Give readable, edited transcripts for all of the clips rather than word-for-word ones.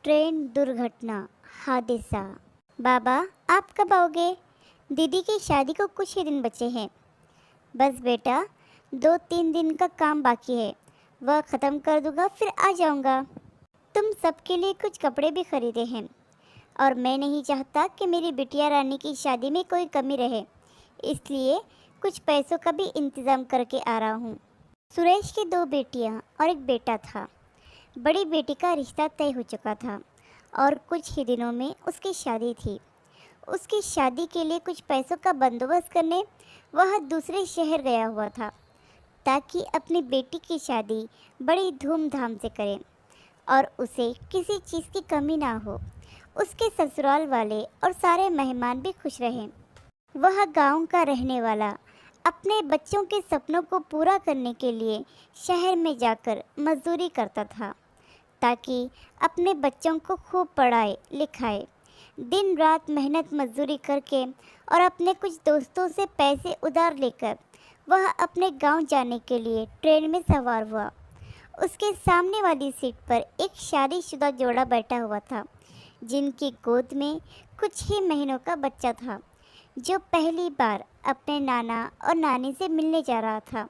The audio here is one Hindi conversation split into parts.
ट्रेन दुर्घटना हादसा। बाबा, आप कब आओगे? दीदी की शादी को कुछ ही दिन बचे हैं। बस बेटा, 2-3 दिन का काम बाकी है, वह ख़त्म कर दूंगा फिर आ जाऊंगा। तुम सबके लिए कुछ कपड़े भी खरीदे हैं और मैं नहीं चाहता कि मेरी बिटिया रानी की शादी में कोई कमी रहे, इसलिए कुछ पैसों का भी इंतज़ाम करके आ रहा हूँ। सुरेश की 2 बेटियाँ और एक बेटा था। बड़ी बेटी का रिश्ता तय हो चुका था और कुछ ही दिनों में उसकी शादी थी। उसकी शादी के लिए कुछ पैसों का बंदोबस्त करने वह दूसरे शहर गया हुआ था ताकि अपनी बेटी की शादी बड़ी धूमधाम से करे और उसे किसी चीज़ की कमी ना हो। उसके ससुराल वाले और सारे मेहमान भी खुश रहें। वह गांव का रहने वाला अपने बच्चों के सपनों को पूरा करने के लिए शहर में जाकर मजदूरी करता था ताकि अपने बच्चों को खूब पढ़ाए लिखाए। दिन रात मेहनत मजदूरी करके और अपने कुछ दोस्तों से पैसे उधार लेकर वह अपने गांव जाने के लिए ट्रेन में सवार हुआ। उसके सामने वाली सीट पर एक शादीशुदा जोड़ा बैठा हुआ था जिनकी गोद में कुछ ही महीनों का बच्चा था जो पहली बार अपने नाना और नानी से मिलने जा रहा था।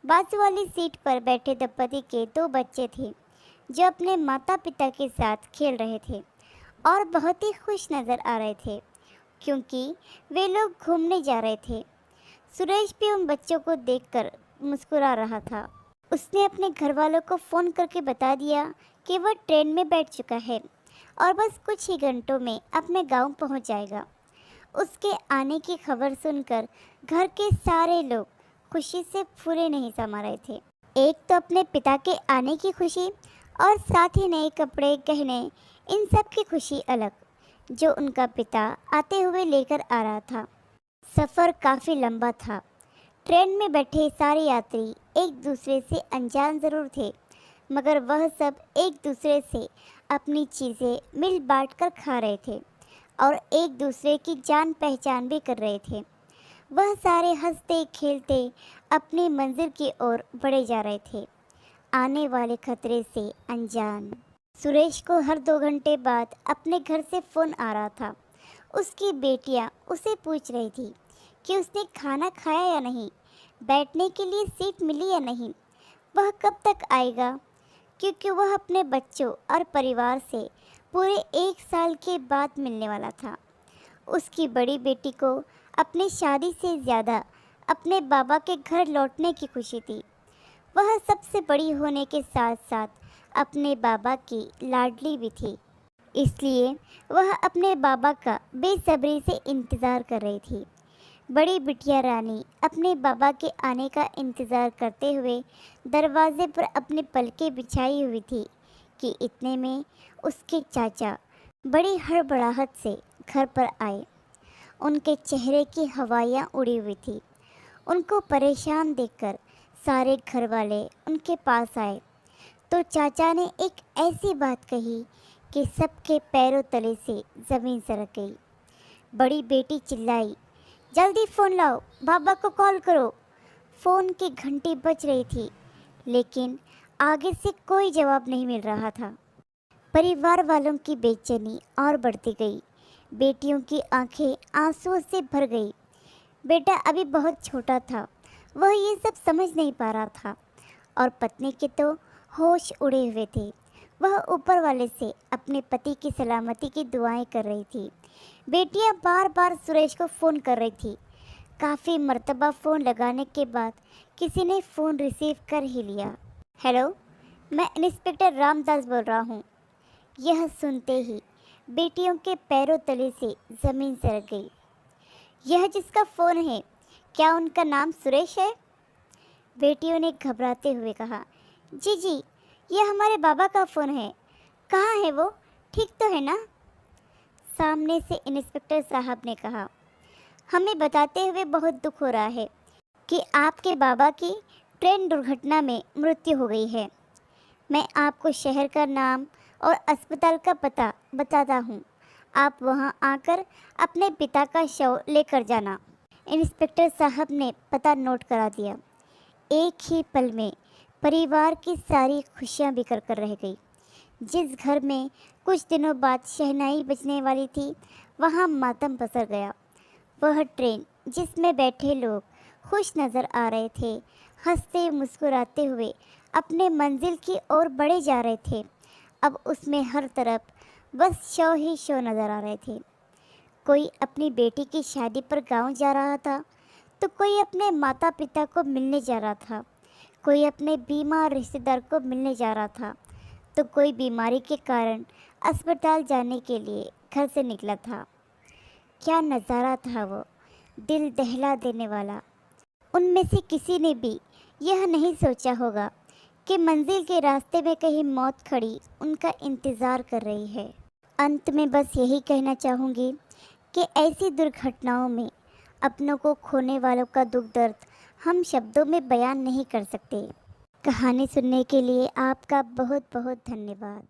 बाजू वाली सीट पर बैठे दंपति के 2 बच्चे थे जो अपने माता पिता के साथ खेल रहे थे और बहुत ही खुश नज़र आ रहे थे क्योंकि वे लोग घूमने जा रहे थे। सुरेश भी उन बच्चों को देखकर मुस्कुरा रहा था। उसने अपने घर वालों को फ़ोन करके बता दिया कि वह ट्रेन में बैठ चुका है और बस कुछ ही घंटों में अपने गांव पहुंच जाएगा। उसके आने की खबर सुनकर घर के सारे लोग खुशी से फूले नहीं समा रहे थे। एक तो अपने पिता के आने की खुशी और साथ ही नए कपड़े गहने, इन सब की खुशी अलग जो उनका पिता आते हुए लेकर आ रहा था। सफ़र काफ़ी लंबा था। ट्रेन में बैठे सारे यात्री एक दूसरे से अनजान ज़रूर थे मगर वह सब एक दूसरे से अपनी चीज़ें मिल बांट कर खा रहे थे और एक दूसरे की जान पहचान भी कर रहे थे। वह सारे हंसते खेलते अपनी मंजिल की ओर बढ़े जा रहे थे, आने वाले खतरे से अनजान। सुरेश को हर 2 घंटे बाद अपने घर से फ़ोन आ रहा था। उसकी बेटियां उसे पूछ रही थी कि उसने खाना खाया या नहीं, बैठने के लिए सीट मिली या नहीं, वह कब तक आएगा, क्योंकि वह अपने बच्चों और परिवार से पूरे 1 साल के बाद मिलने वाला था। उसकी बड़ी बेटी को अपनी शादी से ज़्यादा अपने बाबा के घर लौटने की खुशी थी। वह सबसे बड़ी होने के साथ साथ अपने बाबा की लाडली भी थी, इसलिए वह अपने बाबा का बेसब्री से इंतज़ार कर रही थी। बड़ी बिटिया रानी अपने बाबा के आने का इंतज़ार करते हुए दरवाजे पर अपने पलकें बिछाई हुई थी कि इतने में उसके चाचा बड़ी हड़बड़ाहट से घर पर आए। उनके चेहरे की हवाइयाँ उड़ी हुई थी। उनको परेशान देखकर सारे घर वाले उनके पास आए तो चाचा ने एक ऐसी बात कही कि सबके पैरों तले से ज़मीन सरक गई। बड़ी बेटी चिल्लाई, जल्दी फ़ोन लाओ, बाबा को कॉल करो। फ़ोन की घंटी बज रही थी लेकिन आगे से कोई जवाब नहीं मिल रहा था। परिवार वालों की बेचैनी और बढ़ती गई। बेटियों की आंखें आंसुओं से भर गई। बेटा अभी बहुत छोटा था, वह ये सब समझ नहीं पा रहा था और पत्नी के तो होश उड़े हुए थे। वह ऊपर वाले से अपने पति की सलामती की दुआएं कर रही थी। बेटियां बार बार सुरेश को फ़ोन कर रही थी। काफ़ी मर्तबा फ़ोन लगाने के बाद किसी ने फ़ोन रिसीव कर ही लिया। हेलो, मैं इंस्पेक्टर रामदास बोल रहा हूँ। यह सुनते ही बेटियों के पैरों तले से ज़मीन सरक गई। यह जिसका फ़ोन है, क्या उनका नाम सुरेश है? बेटियों ने घबराते हुए कहा, जी जी, यह हमारे बाबा का फ़ोन है। कहाँ है वो, ठीक तो है ना? सामने से इंस्पेक्टर साहब ने कहा, हमें बताते हुए बहुत दुख हो रहा है कि आपके बाबा की ट्रेन दुर्घटना में मृत्यु हो गई है। मैं आपको शहर का नाम और अस्पताल का पता बताता हूँ। आप वहाँ आकर अपने पिता का शव लेकर जाना। इंस्पेक्टर साहब ने पता नोट करा दिया। एक ही पल में परिवार की सारी खुशियाँ बिखर कर रह गई। जिस घर में कुछ दिनों बाद शहनाई बजने वाली थी, वहाँ मातम पसर गया। वह ट्रेन जिसमें बैठे लोग खुश नज़र आ रहे थे, हंसते मुस्कुराते हुए अपने मंजिल की ओर बढ़े जा रहे थे, अब उसमें हर तरफ बस शव ही शव नज़र आ रहे थे। कोई अपनी बेटी की शादी पर गांव जा रहा था, तो कोई अपने माता पिता को मिलने जा रहा था, कोई अपने बीमार रिश्तेदार को मिलने जा रहा था, तो कोई बीमारी के कारण अस्पताल जाने के लिए घर से निकला था। क्या नज़ारा था वो, दिल दहला देने वाला। उनमें से किसी ने भी यह नहीं सोचा होगा कि मंजिल के रास्ते में कहीं मौत खड़ी उनका इंतज़ार कर रही है। अंत में बस यही कहना चाहूँगी कि ऐसी दुर्घटनाओं में अपनों को खोने वालों का दुख दर्द हम शब्दों में बयान नहीं कर सकते। कहानी सुनने के लिए आपका बहुत बहुत धन्यवाद।